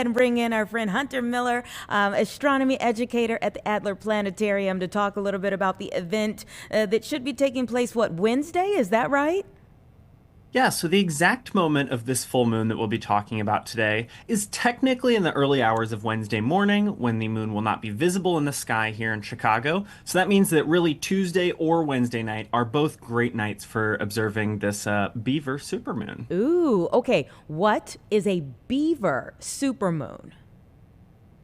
ahead and bring in our friend Hunter Miller, astronomy educator at the Adler Planetarium, to talk a little bit about the event that should be taking place, what, Wednesday? Is that right? Yeah, so the exact moment of this full moon that we'll be talking about today is technically in the early hours of Wednesday morning when the moon will not be visible in the sky here in Chicago. So that means that really Tuesday or Wednesday night are both great nights for observing this Beaver supermoon. Ooh, okay. What is a beaver supermoon?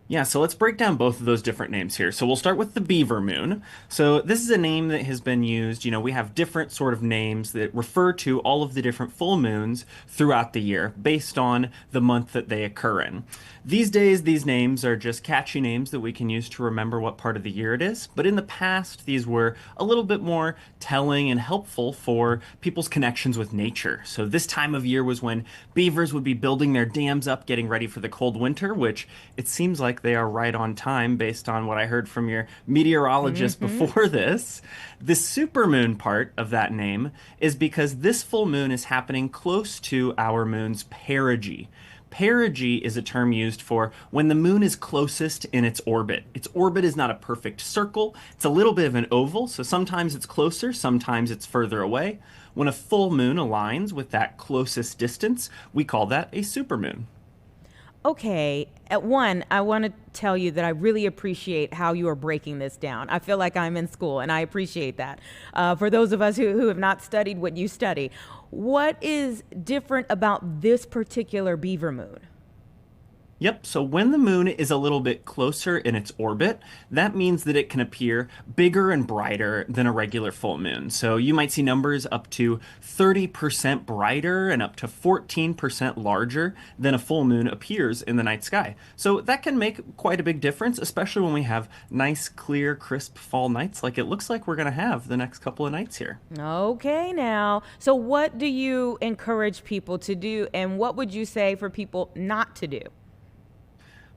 Yeah, so let's break down both of those different names here. So we'll start with the Beaver Moon. So this is a name that has been used. We have different sort of names that refer to all of the different full moons throughout the year based on the month that they occur in. These days, these names are just catchy names that we can use to remember what part of the year it is. But in the past, these were a little bit more telling and helpful for people's connections with nature. So this time of year was when beavers would be building their dams up, getting ready for the cold winter, which it seems like they are right on time based on what I heard from your meteorologist before this. The supermoon part of that name is because this full moon is happening close to our moon's perigee. Perigee is a term used for when the moon is closest in its orbit. Its orbit is not a perfect circle, it's a little bit of an oval, so sometimes it's closer, sometimes it's further away. When a full moon aligns with that closest distance, we call that a supermoon. Okay, at one, I want to tell you that I really appreciate how you are breaking this down. I feel like I'm in school, and I appreciate that. For those of us who have not studied what you study, what is different about this particular beaver moon? Yep, so when the moon is a little bit closer in its orbit, that means that it can appear bigger and brighter than a regular full moon. So you might see numbers up to 30% brighter and up to 14% larger than a full moon appears in the night sky. So that can make quite a big difference, especially when we have nice, clear, crisp fall nights like it looks like we're going to have the next couple of nights here. Okay, now. So, what do you encourage people to do, and what would you say for people not to do?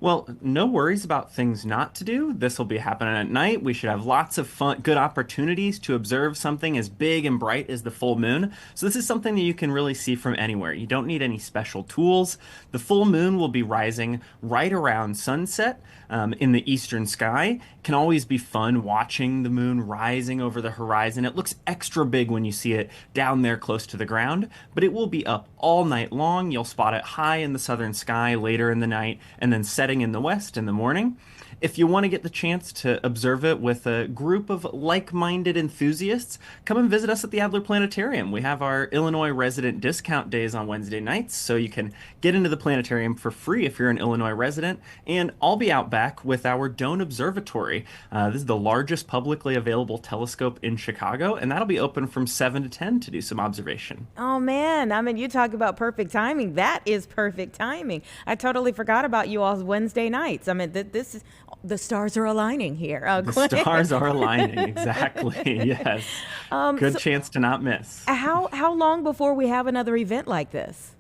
Well, no worries about things not to do. This will be happening at night. We should have lots of fun, good opportunities to observe something as big and bright as the full moon. So this is something that you can really see from anywhere. You don't need any special tools. The full moon will be rising right around sunset in the eastern sky. It can always be fun watching the moon rising over the horizon. It looks extra big when you see it down there close to the ground, but it will be up all night long. You'll spot it high in the southern sky later in the night and then setting in the west in the morning. If you want to get the chance to observe it with a group of like-minded enthusiasts, come and visit us at the Adler Planetarium. We have our Illinois resident discount days on Wednesday nights, so you can get into the planetarium for free if you're an Illinois resident. And I'll be out back with our Doan Observatory. This is the largest publicly available telescope in Chicago, and that'll be open from 7 to 10 to do some observation. Oh man, I mean, you talk about perfect timing. That is perfect timing. I totally forgot about you all's Wednesday nights. I mean, this is the stars are aligning here. The stars are aligning, exactly. Yes. Good So chance to not miss. how long before we have another event like this?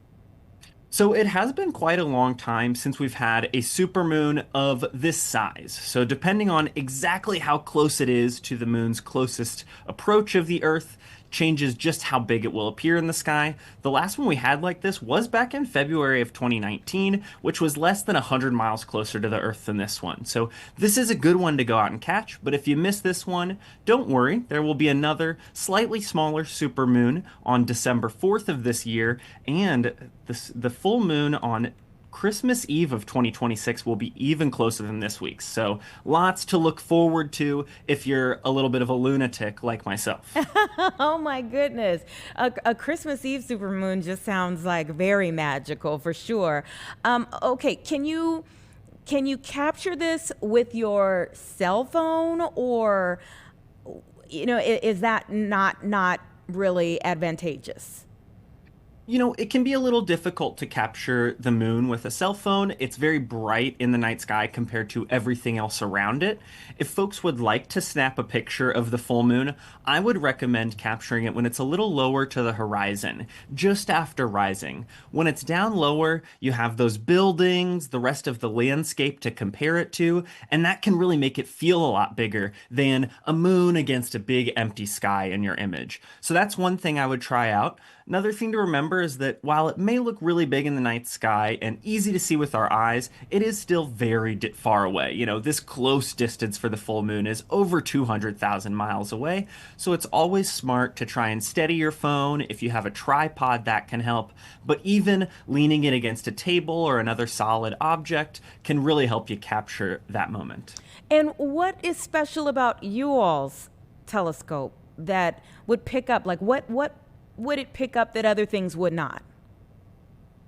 So it has been quite a long time since we've had a supermoon of this size. So depending on exactly how close it is to the moon's closest approach of the Earth, changes just how big it will appear in the sky. The last one we had like this was back in February of 2019, which was less than 100 miles closer to the Earth than this one. So this is a good one to go out and catch, but if you miss this one, don't worry. There will be another slightly smaller supermoon on December 4th of this year, and the full moon on Christmas Eve of 2026 will be even closer than this week's. So lots to look forward to if you're a little bit of a lunatic like myself. Oh my goodness. A Christmas Eve supermoon just sounds like very magical for sure. Okay, can you capture this with your cell phone, or is that not really advantageous? It can be a little difficult to capture the moon with a cell phone. It's very bright in the night sky compared to everything else around it. If folks would like to snap a picture of the full moon, I would recommend capturing it when it's a little lower to the horizon, just after rising. When it's down lower, you have those buildings, the rest of the landscape to compare it to, and that can really make it feel a lot bigger than a moon against a big empty sky in your image. So that's one thing I would try out. Another thing to remember is that while it may look really big in the night sky and easy to see with our eyes, it is still very far away. This close distance for the full moon is over 200,000 miles away, so it's always smart to try and steady your phone. If you have a tripod, that can help, but even leaning it against a table or another solid object can really help you capture that moment. And what is special about you all's telescope that would pick up, like what would it pick up that other things would not?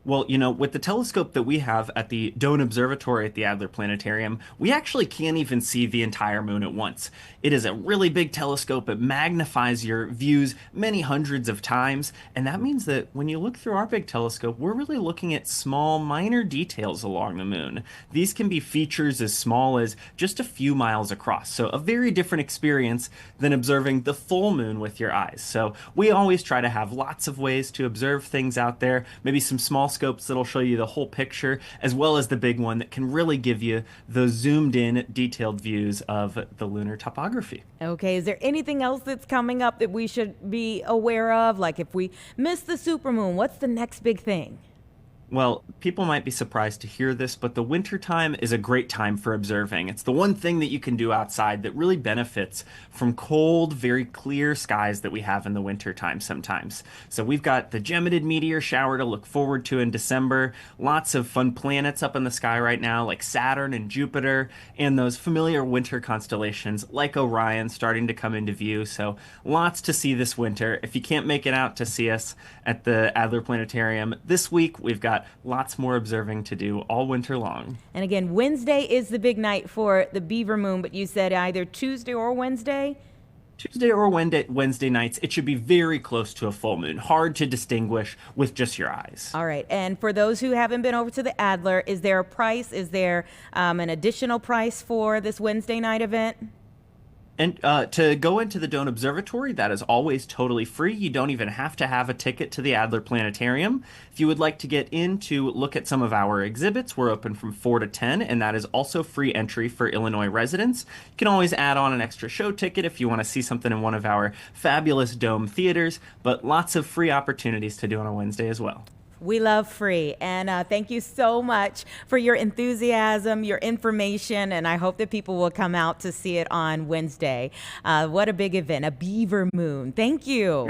Well, with the telescope that we have at the Doan Observatory at the Adler Planetarium, we actually can't even see the entire moon at once. It is a really big telescope. It magnifies your views many hundreds of times, and that means that when you look through our big telescope, we're really looking at small, minor details along the moon. These can be features as small as just a few miles across, so a very different experience than observing the full moon with your eyes. So we always try to have lots of ways to observe things out there, maybe some small scopes that'll show you the whole picture, as well as the big one that can really give you those zoomed in, detailed views of the lunar topography. Okay, is there anything else that's coming up that we should be aware of? Like if we miss the supermoon, what's the next big thing? Well, people might be surprised to hear this, but the winter time is a great time for observing. It's the one thing that you can do outside that really benefits from cold, very clear skies that we have in the winter time sometimes. So we've got the Geminid meteor shower to look forward to in December, lots of fun planets up in the sky right now like Saturn and Jupiter, and those familiar winter constellations like Orion starting to come into view. So lots to see this winter. If you can't make it out to see us at the Adler Planetarium this week, we've got lots more observing to do all winter long. And again, Wednesday is the big night for the Beaver moon, but you said either Tuesday or Wednesday? Tuesday or Wednesday nights, it should be very close to a full moon. Hard to distinguish with just your eyes. All right. And for those who haven't been over to the Adler, is there a price? Is there an additional price for this Wednesday night event? And to go into the Doan Observatory, that is always totally free. You don't even have to have a ticket to the Adler Planetarium. If you would like to get in to look at some of our exhibits, we're open from 4 to 10, and that is also free entry for Illinois residents. You can always add on an extra show ticket if you want to see something in one of our fabulous dome theaters, but lots of free opportunities to do on a Wednesday as well. We love free. And thank you so much for your enthusiasm, your information, and I hope that people will come out to see it on Wednesday. What a big event, a Beaver moon. Thank you.